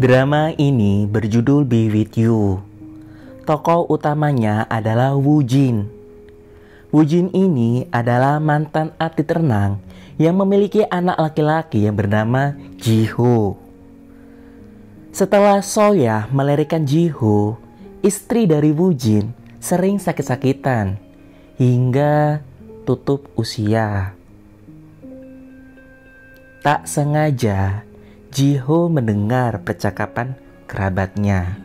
Drama ini berjudul Be With You. Tokoh utamanya adalah Woo Jin. Woo Jin ini adalah mantan atlet renang yang memiliki anak laki-laki yang bernama Ji-ho. Setelah Soya melahirkan Ji-ho, istri dari Woo Jin sering sakit-sakitan hingga tutup usia. Tak sengaja, Ji-ho mendengar percakapan kerabatnya.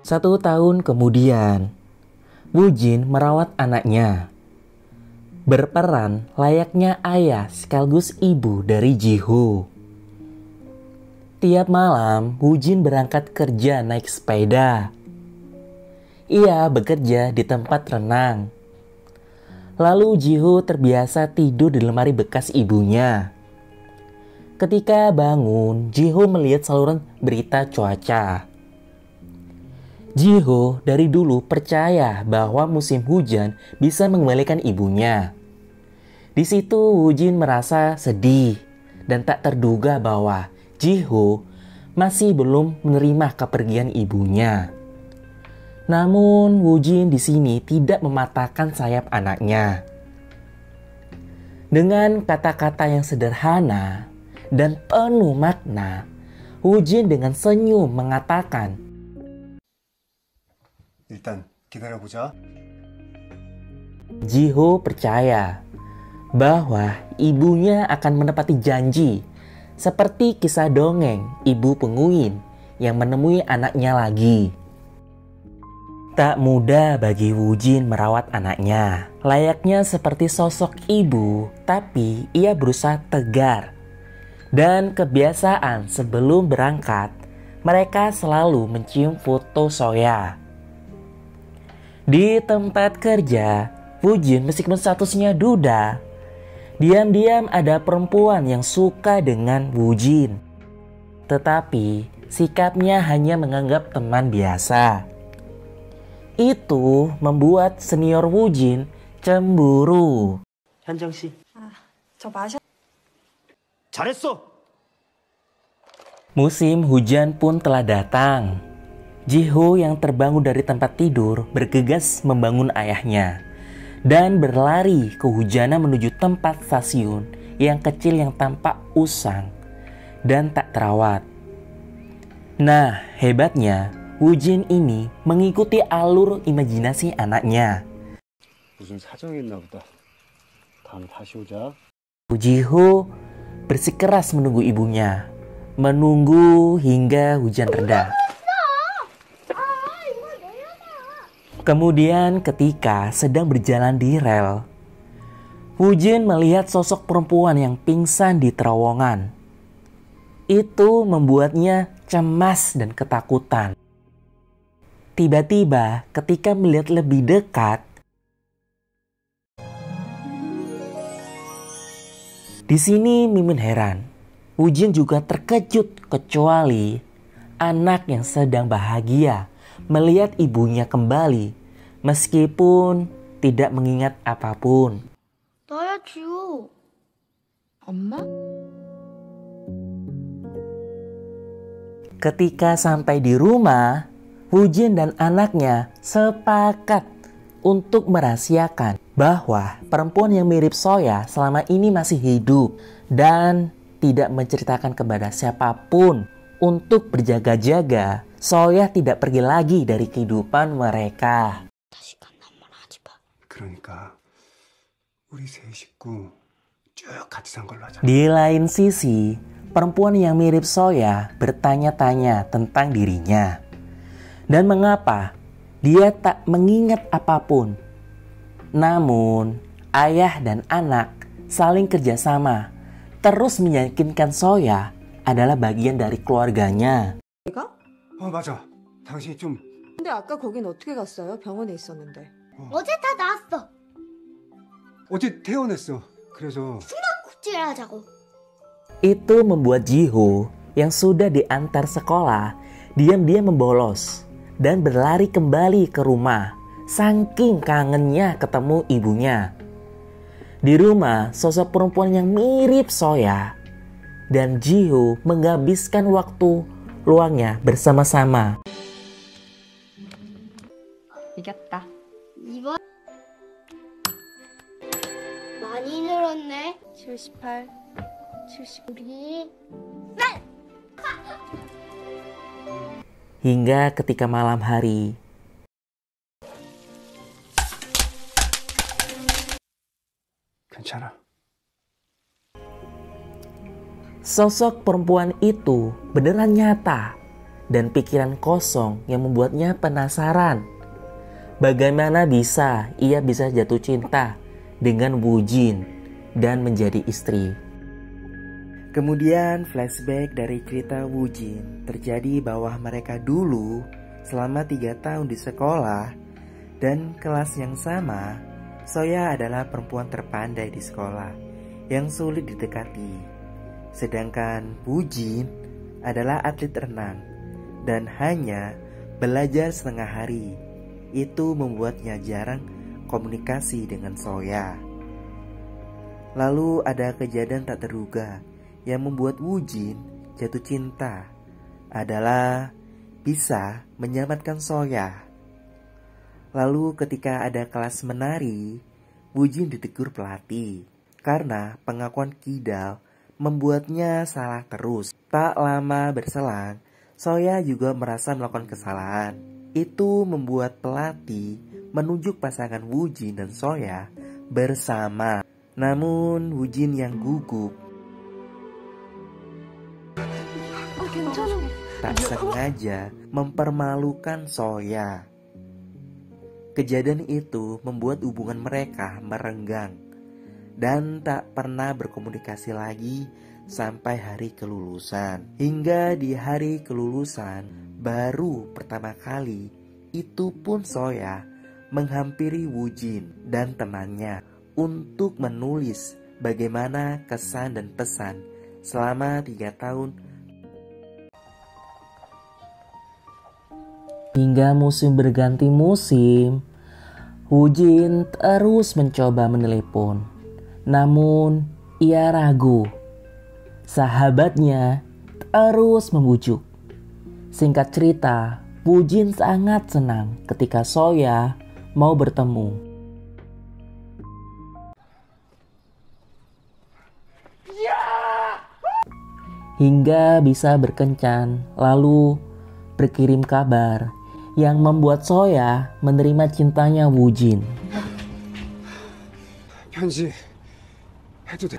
Satu tahun kemudian, Woo Jin merawat anaknya, berperan layaknya ayah sekaligus ibu dari Ji-ho. Tiap malam, Woo Jin berangkat kerja naik sepeda. Ia bekerja di tempat renang. Lalu Ji-ho terbiasa tidur di lemari bekas ibunya. Ketika bangun, Ji-ho melihat saluran berita cuaca. Ji-ho dari dulu percaya bahwa musim hujan bisa mengembalikan ibunya. Di situ Woo Jin merasa sedih dan tak terduga bahwa Ji-ho masih belum menerima kepergian ibunya. Namun Woo Jin di sini tidak mematahkan sayap anaknya. Dengan kata-kata yang sederhana dan penuh makna, Woo Jin dengan senyum mengatakan, 일단 기다려보자. Ji-ho percaya bahwa ibunya akan menepati janji, seperti kisah dongeng ibu penguin yang menemui anaknya lagi. Tak mudah bagi Woo Jin merawat anaknya. Layaknya seperti sosok ibu, tapi ia berusaha tegar. Dan kebiasaan sebelum berangkat, mereka selalu mencium foto Soya. Di tempat kerja, Woo Jin meskipun statusnya duda, diam-diam ada perempuan yang suka dengan Woo Jin. Tetapi sikapnya hanya menganggap teman biasa. Itu membuat senior Woo Jin cemburu. 현정 씨. 저 마셔. 잘했어. Musim hujan pun telah datang. Ji-ho yang terbangun dari tempat tidur bergegas membangun ayahnya dan berlari kehujanan menuju tempat stasiun yang kecil yang tampak usang dan tak terawat. Nah, hebatnya Woo Jin ini mengikuti alur imajinasi anaknya. 무슨 사정이 있나 보다. 다음에 다시 오자. Ji-ho bersikeras menunggu ibunya, menunggu hingga hujan reda. Kemudian ketika sedang berjalan di rel, Woo Jin melihat sosok perempuan yang pingsan di terowongan. Itu membuatnya cemas dan ketakutan. Tiba-tiba ketika melihat lebih dekat, di sini Mimin heran. Woo Jin juga terkejut kecuali anak yang sedang bahagia melihat ibunya kembali meskipun tidak mengingat apapun. 나야 지우. 엄마? Ketika sampai di rumah, Woo Jin dan anaknya sepakat untuk merahasiakan bahwa perempuan yang mirip Soya selama ini masih hidup dan tidak menceritakan kepada siapapun untuk berjaga-jaga Soya tidak pergi lagi dari kehidupan mereka. 그러니까 우리 세 식구 쭉 같이 산 걸로 하자. Di lain sisi, perempuan yang mirip Soya bertanya-tanya tentang dirinya. Dan mengapa dia tak mengingat apapun. Namun, ayah dan anak saling kerjasama, terus meyakinkan Soya adalah bagian dari keluarganya. 내가? 맞아. 당신이 좀 근데 아까 거긴 어떻게 갔어요? 병원에 있었는데. 어제 다 나왔어. 어제 퇴원했어. 그래서 숙제를 하자고. Itu membuat Ji-ho yang sudah diantar sekolah diam-diam membolos dan berlari kembali ke rumah saking kangennya ketemu ibunya. Di rumah, sosok perempuan yang mirip Soya dan Jiho menghabiskan waktu luangnya bersama-sama. 이겼다. 이번 많이 늘었네. 78, 70. 우리 Hingga ketika malam hari, 괜찮아. sosok perempuan itu beneran nyata dan pikiran kosong yang membuatnya penasaran. Bagaimana ia bisa jatuh cinta dengan Woo Jin dan menjadi istri. Kemudian flashback dari cerita Woo Jin terjadi bahwa mereka dulu selama 3 tahun di sekolah dan kelas yang sama. Soya adalah perempuan terpandai di sekolah yang sulit didekati. Sedangkan Woo Jin adalah atlet renang dan hanya belajar setengah hari. Itu membuatnya jarang komunikasi dengan Soya. Lalu ada kejadian tak terduga yang membuat Woo Jin jatuh cinta, adalah bisa menyelamatkan Soya. Lalu ketika ada kelas menari, Woo Jin ditegur pelatih karena pengakuan kidal membuatnya salah terus. Tak lama berselang, Soya juga merasa melakukan kesalahan. Itu membuat pelatih menunjuk pasangan Woo Jin dan Soya bersama. Namun Woo Jin yang gugup tak sengaja mempermalukan Soya. Kejadian itu membuat hubungan mereka merenggang dan tak pernah berkomunikasi lagi sampai hari kelulusan. Hingga di hari kelulusan baru pertama kali itu pun Soya menghampiri Woo Jin dan temannya untuk menulis bagaimana kesan dan pesan selama 3 tahun. Hingga musim berganti musim, Woo Jin terus mencoba menelepon. Namun ia ragu. Sahabatnya terus membujuk. Singkat cerita, Woo Jin sangat senang ketika Soya mau bertemu. Hingga bisa berkencan, lalu berkirim kabar yang membuat Soya menerima cintanya Woo Jin. 편지 해도 돼.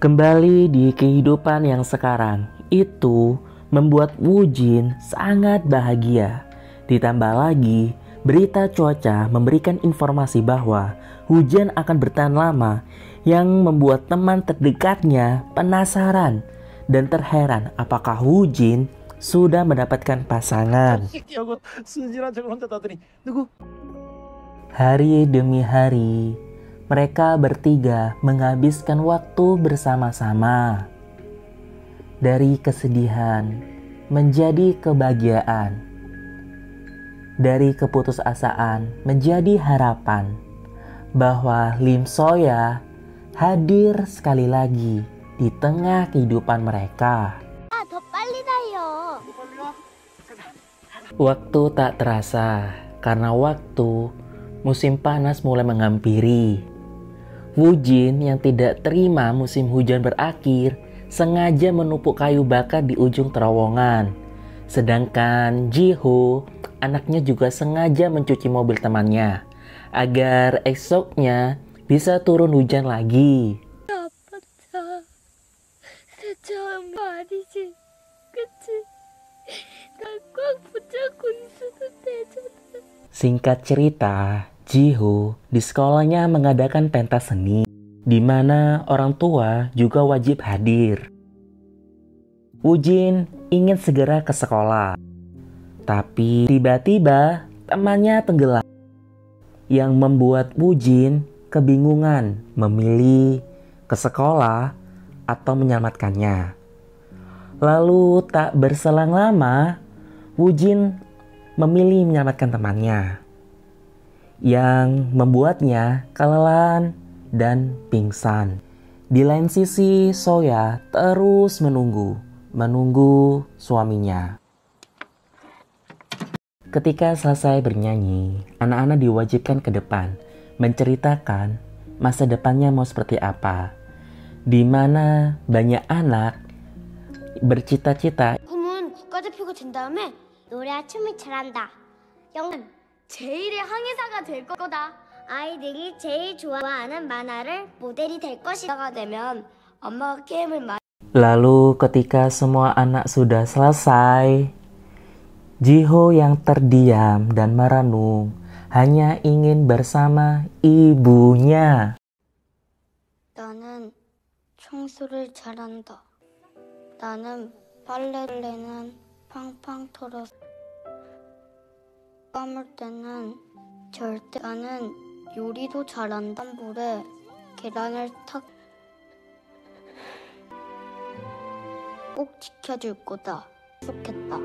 Kembali di kehidupan yang sekarang, itu membuat Woo Jin sangat bahagia. Ditambah lagi, berita cuaca memberikan informasi bahwa hujan akan bertahan lama, yang membuat teman terdekatnya penasaran dan terheran apakah Woo Jin sudah mendapatkan pasangan. Hari demi hari, mereka bertiga menghabiskan waktu bersama-sama. Dari kesedihan menjadi kebahagiaan. Dari keputusasaan menjadi harapan bahwa Lim Soya hadir sekali lagi di tengah kehidupan mereka. 더 빨리 달려. Waktu tak terasa karena musim panas mulai menghampiri. Woo Jin yang tidak terima musim hujan berakhir sengaja menumpuk kayu bakar di ujung terowongan. Sedangkan Jiho, anaknya juga sengaja mencuci mobil temannya agar esoknya bisa turun hujan lagi. 세차한 거 아니지, 그치? 나 꽉 붙잡고 있어도 되잖아. Singkat cerita, Jiho di sekolahnya mengadakan pentas seni, di mana orang tua juga wajib hadir. Woo Jin ingin segera ke sekolah, tapi tiba-tiba temannya tenggelam, yang membuat Woo Jin kebingungan memilih ke sekolah atau menyelamatkannya. Lalu tak berselang lama, Woo Jin memilih menyelamatkan temannya. yang membuatnya kelelahan dan pingsan. Di lain sisi, Soya terus menunggu suaminya. Ketika selesai bernyanyi, anak-anak diwajibkan ke depan menceritakan masa depannya mau seperti apa. Di mana banyak anak bercita-cita 꿈은 국가대표가 된 다음에 노래와 춤을 잘한다. 영은 제일의 항해사가 될 거다. 아이들이 제일 좋아하는 만화를 모델이 될 것이다가 되면 엄마가 게임을 많이. Lalu ketika semua anak sudah selesai, Jiho yang terdiam dan merenung hanya ingin bersama ibunya. 나는 청소를 잘한다. 나는 빨래는 팡팡 털었어. 감을 때는 절대 나는 요리도 잘한다. 물에 계란을 탁 꼭 지켜줄 거다. 좋겠다.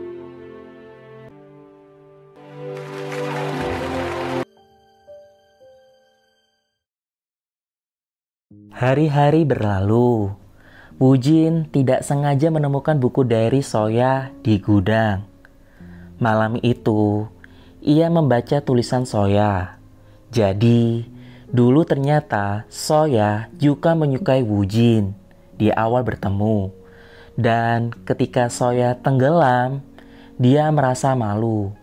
Hari-hari berlalu. Wujin tidak sengaja menemukan buku diary Soya di gudang. Malam itu, ia membaca tulisan Soya. Jadi, dulu ternyata Soya juga menyukai Wujin di awal bertemu. Dan ketika Soya tenggelam, dia merasa malu.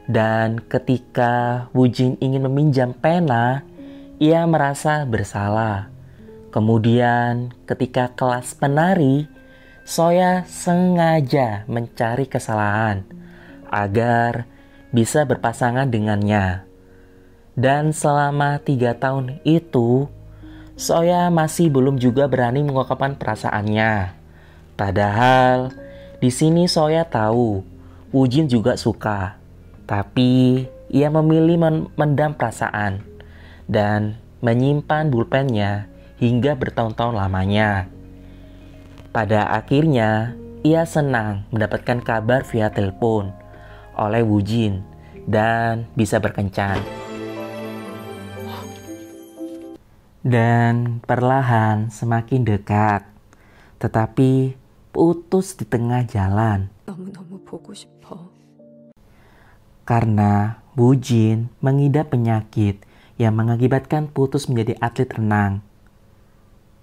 Dan ketika Wujin ingin meminjam pena, ia merasa bersalah. Kemudian ketika kelas penari, Soya sengaja mencari kesalahan agar bisa berpasangan dengannya. Dan selama 3 tahun itu, Soya masih belum juga berani mengungkapkan perasaannya. Padahal di sini Soya tahu Wujin juga suka, tapi ia memilih mendam perasaan dan menyimpan pulpennya hingga bertahun-tahun lamanya. Pada akhirnya, ia senang mendapatkan kabar via telepon oleh Wujin dan bisa berkencan. Dan perlahan semakin dekat, tetapi putus di tengah jalan. 너무너무 보고 싶어. Karena Wujin mengidap penyakit yang mengakibatkan putus menjadi atlet renang.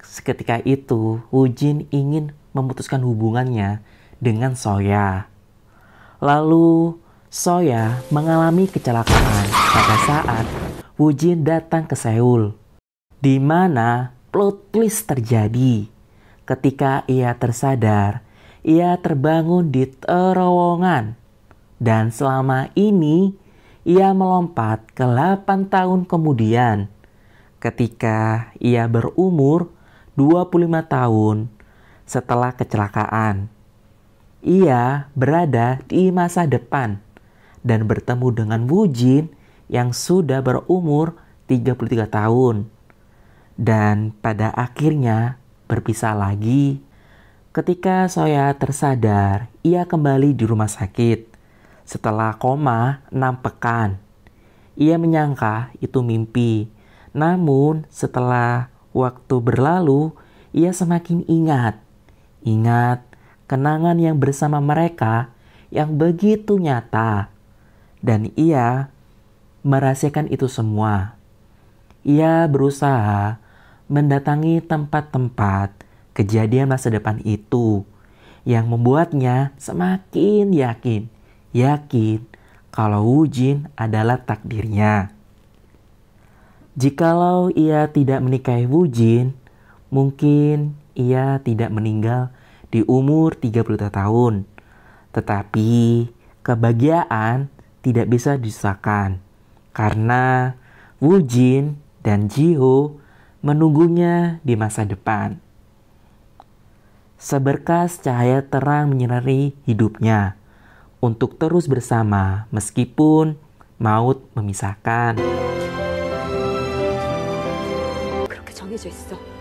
Seketika itu, Wujin ingin memutuskan hubungannya dengan Soya. Lalu, Soya mengalami kecelakaan pada saat Wujin datang ke Seoul, di mana plot twist terjadi. Ketika ia tersadar, ia terbangun di terowongan. Dan selama ini, ia melompat ke 8 tahun kemudian. Ketika ia berumur 25 tahun setelah kecelakaan. Ia berada di masa depan dan bertemu dengan Wujin yang sudah berumur 33 tahun. Dan pada akhirnya berpisah lagi. Ketika Soya tersadar, ia kembali di rumah sakit setelah koma 6 pekan. Ia menyangka itu mimpi. Namun setelah waktu berlalu, ia semakin ingat kenangan yang bersama mereka yang begitu nyata. Dan ia merahasiakan itu semua. Ia berusaha mendatangi tempat-tempat kejadian masa depan itu yang membuatnya semakin yakin kalau Wujin adalah takdirnya. Jikalau ia tidak menikahi Wujin, mungkin ia tidak meninggal di umur 33 tahun. Tetapi kebahagiaan tidak bisa disusahkan karena Wujin dan Jiho menunggunya di masa depan. Seberkas cahaya terang menyinari hidupnya untuk terus bersama meskipun maut memisahkan. 그렇게 정해져 있어.